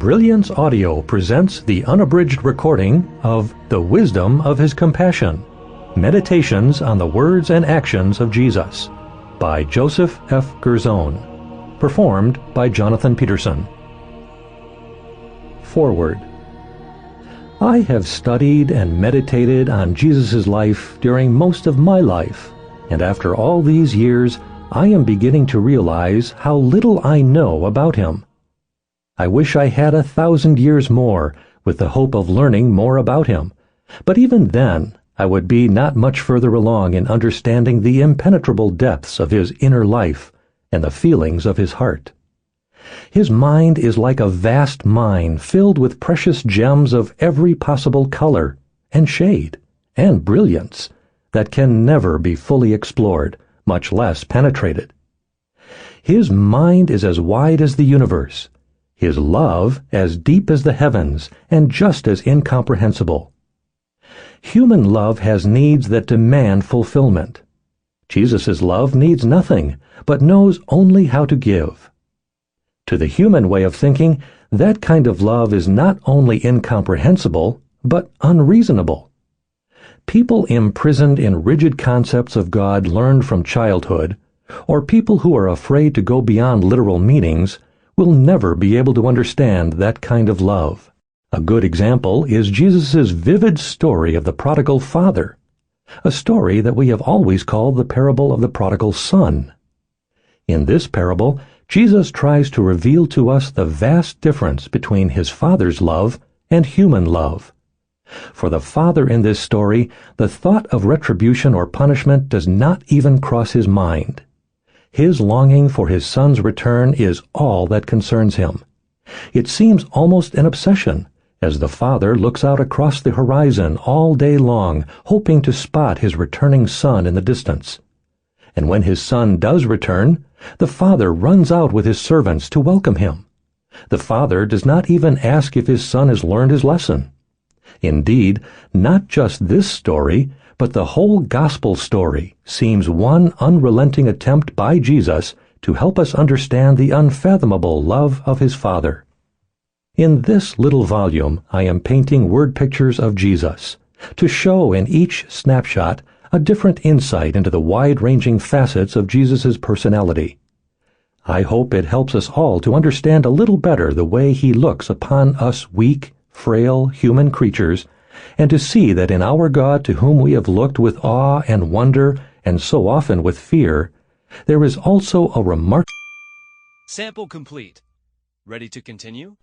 Brilliance Audio presents the unabridged recording of The Wisdom of His Compassion, Meditations on the Words and Actions of Jesus, by Joseph F. Girzone, performed by Jonathan Petersen. Foreword. I have studied and meditated on Jesus' life during most of my life, and after all these years, I am beginning to realize how little I know about him. I wish I had 1,000 years more, with the hope of learning more about him, but even then I would be not much further along in understanding the impenetrable depths of his inner life and the feelings of his heart. His mind is like a vast mine filled with precious gems of every possible color and shade and brilliance that can never be fully explored, much less penetrated. His mind is as wide as the universe, his love as deep as the heavens and just as incomprehensible. Human love has needs that demand fulfillment. Jesus' love needs nothing, but knows only how to give. To the human way of thinking, that kind of love is not only incomprehensible, but unreasonable. People imprisoned in rigid concepts of God learned from childhood, or people who are afraid to go beyond literal meanings, will never be able to understand that kind of love. A good example is Jesus' vivid story of the prodigal father, a story that we have always called the parable of the prodigal son. In this parable, Jesus tries to reveal to us the vast difference between his father's love and human love. For the father in this story, the thought of retribution or punishment does not even cross his mind. His longing for his son's return is all that concerns him. It seems almost an obsession, as the father looks out across the horizon all day long, hoping to spot his returning son in the distance. And when his son does return, the father runs out with his servants to welcome him. The father does not even ask if his son has learned his lesson. Indeed, not just this story, but the whole gospel story seems one unrelenting attempt by Jesus to help us understand the unfathomable love of his Father. In this little volume, I am painting word pictures of Jesus, to show in each snapshot a different insight into the wide-ranging facets of Jesus' personality. I hope it helps us all to understand a little better the way he looks upon us weak, frail human creatures, and to see that in our God, to whom we have looked with awe and wonder, and so often with fear, there is also a remarkable... Sample complete. Ready to continue?